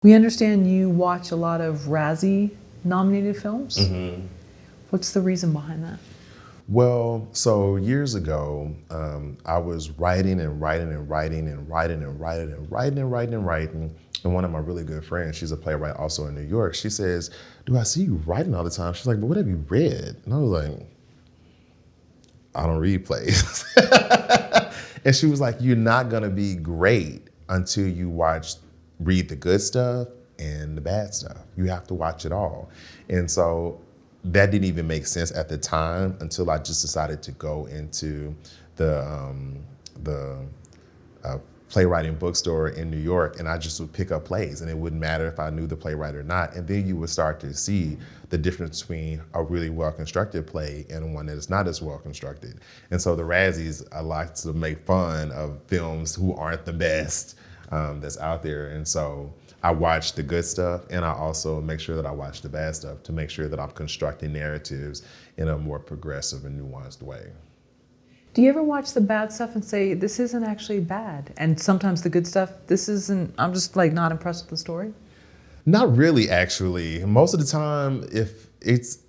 We understand you watch a lot of Razzie-nominated films. Mm-hmm. What's the reason behind that? Well, so years ago, I was writing and writing and writing and writing and writing and writing and writing and writing. And one of my really good friends, she's a playwright also in New York, she says, "Do I see you writing all the time?" She's like, "But what have you read?" And I was like, "I don't read plays." And she was like, "You're not gonna be great until you read the good stuff and the bad stuff. You have to watch it all." And so that didn't even make sense at the time until I just decided to go into the playwriting bookstore in New York, and I just would pick up plays, and it wouldn't matter if I knew the playwright or not. And then you would start to see the difference between a really well-constructed play and one that is not as well-constructed. And so the Razzies, I like to make fun of films who aren't the best that's out there. And so I watch the good stuff, and I also make sure that I watch the bad stuff to make sure that I'm constructing narratives in a more progressive and nuanced way. Do you ever watch the bad stuff and say, this isn't actually bad? And sometimes the good stuff, this isn't, I'm just like not impressed with the story? Not really, actually. Most of the time, if it's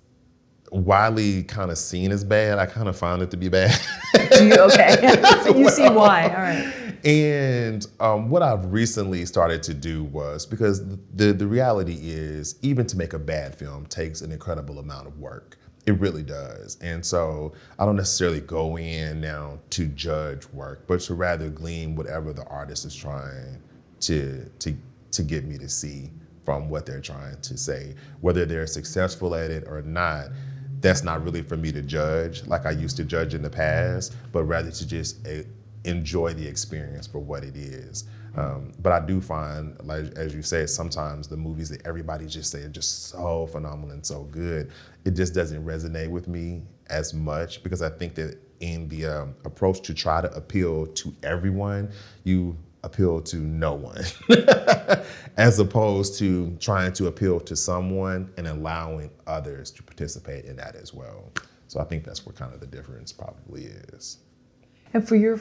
widely kind of seen as bad, I kind of find it to be bad. Okay, you see why, all right. And what I've recently started to do was, because the reality is, even to make a bad film takes an incredible amount of work. It really does. And so I don't necessarily go in now to judge work, but to rather glean whatever the artist is trying to get me to see from what they're trying to say. Whether they're successful at it or not, that's not really for me to judge like I used to judge in the past, but rather to just enjoy the experience for what it is. But I do find, like as you said, sometimes the movies that everybody just say are just so phenomenal and so good, it just doesn't resonate with me as much, because I think that in the approach to try to appeal to everyone, you appeal to no one, as opposed to trying to appeal to someone and allowing others to participate in that as well. So I think that's where kind of the difference probably is. And for your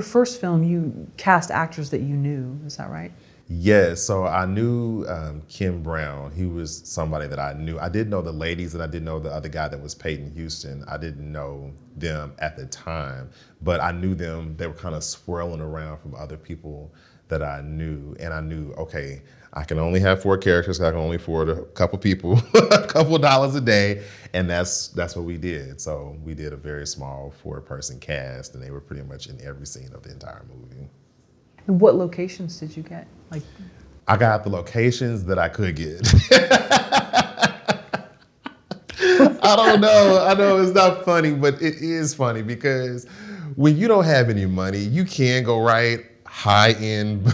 first film, you cast actors that you knew, is that right? Yes, so I knew Kim Brown. He was somebody that I knew. I did know the ladies, and I did know the other guy that was Peyton Houston. I didn't know them at the time, but I knew them. They were kind of swirling around from other people that I knew, and I knew, okay, I can only have 4 characters. I can only afford a couple people, a couple dollars a day, and that's what we did. So we did a very small 4-person cast, and they were pretty much in every scene of the entire movie. And what locations did you get? Like, I got the locations that I could get. I don't know. I know it's not funny, but it is funny, because when you don't have any money, you can go right high-end,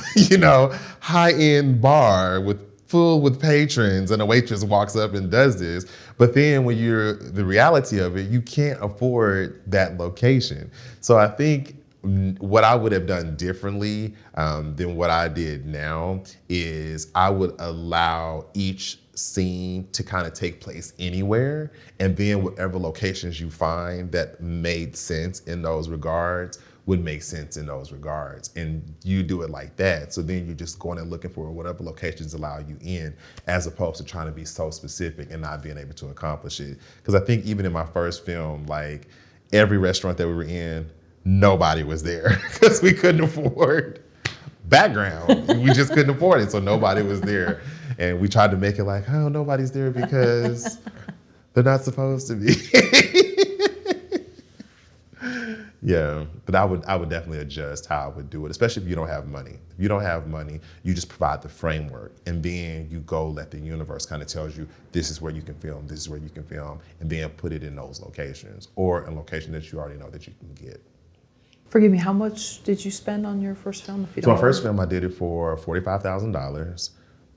high-end bar full with patrons, and a waitress walks up and does this. But then when the reality of it, you can't afford that location. So I think what I would have done differently than what I did now is I would allow each scene to kind of take place anywhere, and then whatever locations you find that made sense in those regards would make sense in those regards, and you do it like that. So then you're just going and looking for whatever locations allow you in, as opposed to trying to be so specific and not being able to accomplish it. Because I think even in my first film, like every restaurant that we were in, nobody was there because we couldn't afford background. We just couldn't afford it, so nobody was there. And we tried to make it like, oh, nobody's there because they're not supposed to be. Yeah, but I would definitely adjust how I would do it, especially if you don't have money. If you don't have money, you just provide the framework, and then you go let the universe kind of tells you, this is where you can film, this is where you can film, and then put it in those locations, or a location that you already know that you can get. forgive me, how much did you spend on your first film? So my first film, I did it for $45,000.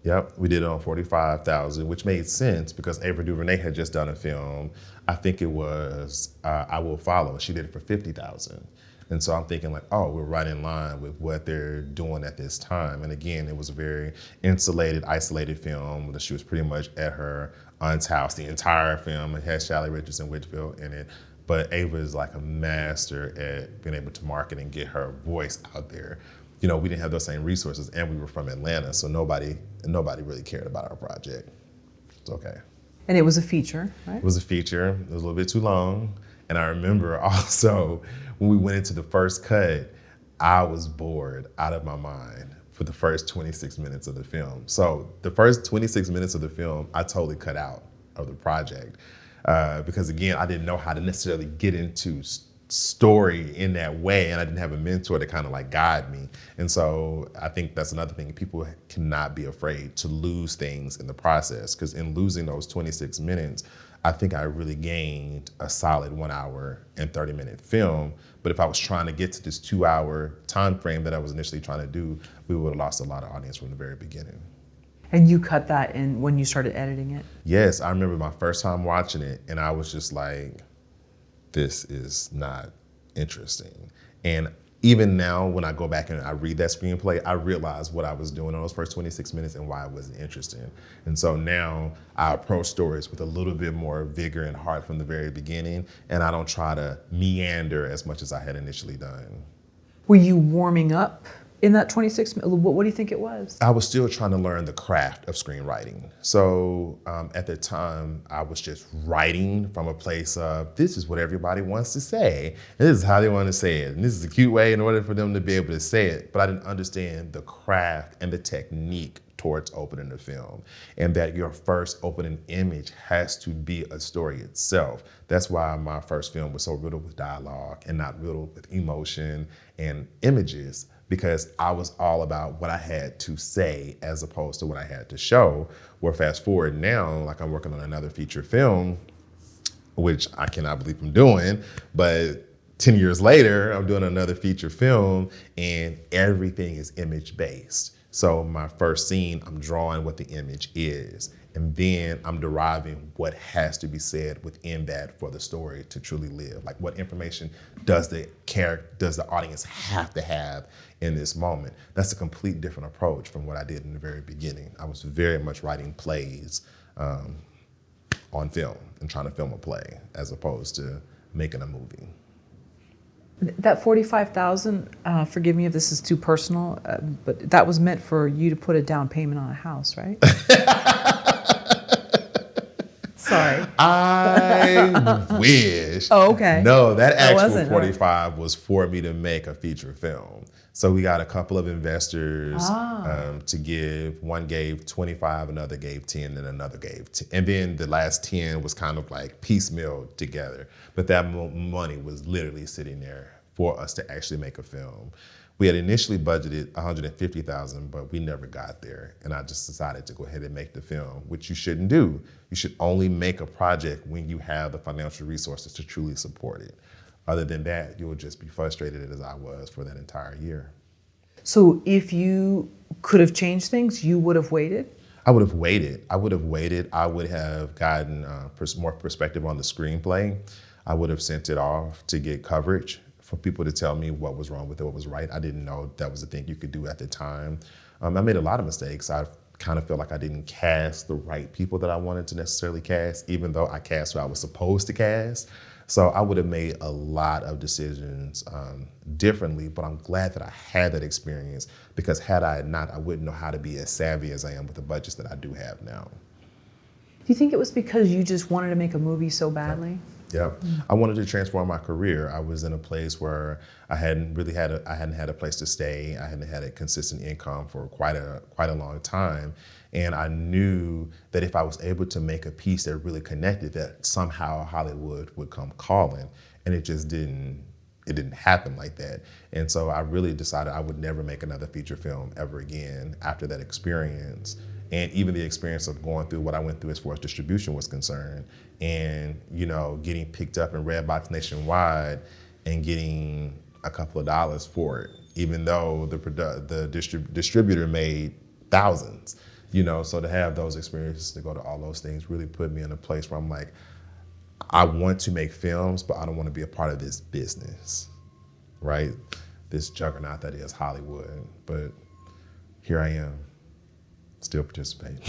Yep, we did it on $45,000, which made sense because Ava DuVernay had just done a film. I think it was I Will Follow. She did it for $50,000. And so I'm thinking like, oh, we're right in line with what they're doing at this time. And again, it was a very insulated, isolated film. She was pretty much at her aunt's house the entire film. It had Shally Richardson Whitfield in it. But Ava is like a master at being able to market and get her voice out there. we didn't have those same resources, and we were from Atlanta, so nobody really cared about our project. It's okay. And it was a feature, right? It was a feature. It was a little bit too long. And I remember also when we went into the first cut, I was bored out of my mind for the first 26 minutes of the film. So the first 26 minutes of the film, I totally cut out of the project because, again, I didn't know how to necessarily get into story in that way, and I didn't have a mentor to kind of like guide me. And so I think that's another thing. People cannot be afraid to lose things in the process, because in losing those 26 minutes, I think I really gained a solid 1 hour and 30-minute film. But if I was trying to get to this 2 hour time frame that I was initially trying to do, we would have lost a lot of audience from the very beginning. And you cut that in when you started editing it? Yes, I remember my first time watching it, and I was just like, this is not interesting. And even now, when I go back and I read that screenplay, I realize what I was doing in those first 26 minutes and why it wasn't interesting. And so now I approach stories with a little bit more vigor and heart from the very beginning, and I don't try to meander as much as I had initially done. Were you warming up in that 26 minutes? What do you think it was? I was still trying to learn the craft of screenwriting. So at the time, I was just writing from a place of, this is what everybody wants to say, and this is how they want to say it, and this is a cute way in order for them to be able to say it. But I didn't understand the craft and the technique towards opening the film, and that your first opening image has to be a story itself. That's why my first film was so riddled with dialogue and not riddled with emotion and images, because I was all about what I had to say as opposed to what I had to show. Where fast forward now, like I'm working on another feature film, which I cannot believe I'm doing, but 10 years later, I'm doing another feature film and everything is image-based. So my first scene, I'm drawing what the image is, and then I'm deriving what has to be said within that for the story to truly live. Like, what information does the audience have to have in this moment? That's a complete different approach from what I did in the very beginning. I was very much writing plays on film and trying to film a play as opposed to making a movie. That $45,000, forgive me if this is too personal, but that was meant for you to put a down payment on a house, right? Sorry. I wish. Oh, okay. No, that actual wasn't, 45 was for me to make a feature film. So we got a couple of investors to give. One gave 25, another gave 10, and another gave 10. And then the last 10 was kind of like piecemeal together. But that money was literally sitting there for us to actually make a film. We had initially budgeted $150,000, but we never got there. And I just decided to go ahead and make the film, which you shouldn't do. You should only make a project when you have the financial resources to truly support it. Other than that, you'll just be frustrated as I was for that entire year. So if you could have changed things, you would have waited? I would have waited. I would have gotten more perspective on the screenplay. I would have sent it off to get coverage for people to tell me what was wrong with it, what was right. I didn't know that was a thing you could do at the time. I made a lot of mistakes. I kind of feel like I didn't cast the right people that I wanted to necessarily cast, even though I cast who I was supposed to cast. So I would have made a lot of decisions differently, but I'm glad that I had that experience, because had I not, I wouldn't know how to be as savvy as I am with the budgets that I do have now. Do you think it was because you just wanted to make a movie so badly? Yeah, I wanted to transform my career. I was in a place where I hadn't had a place to stay. I hadn't had a consistent income for quite a long time. And I knew that if I was able to make a piece that really connected, that somehow Hollywood would come calling. And it just didn't happen like that. And so I really decided I would never make another feature film ever again after that experience. And even the experience of going through what I went through as far as distribution was concerned, and getting picked up in Redbox nationwide and getting a couple of dollars for it, even though the distributor made thousands. So to have those experiences, to go to all those things, really put me in a place where I'm like, I want to make films, but I don't want to be a part of this business, right? This juggernaut that is Hollywood. But here I am, still participating.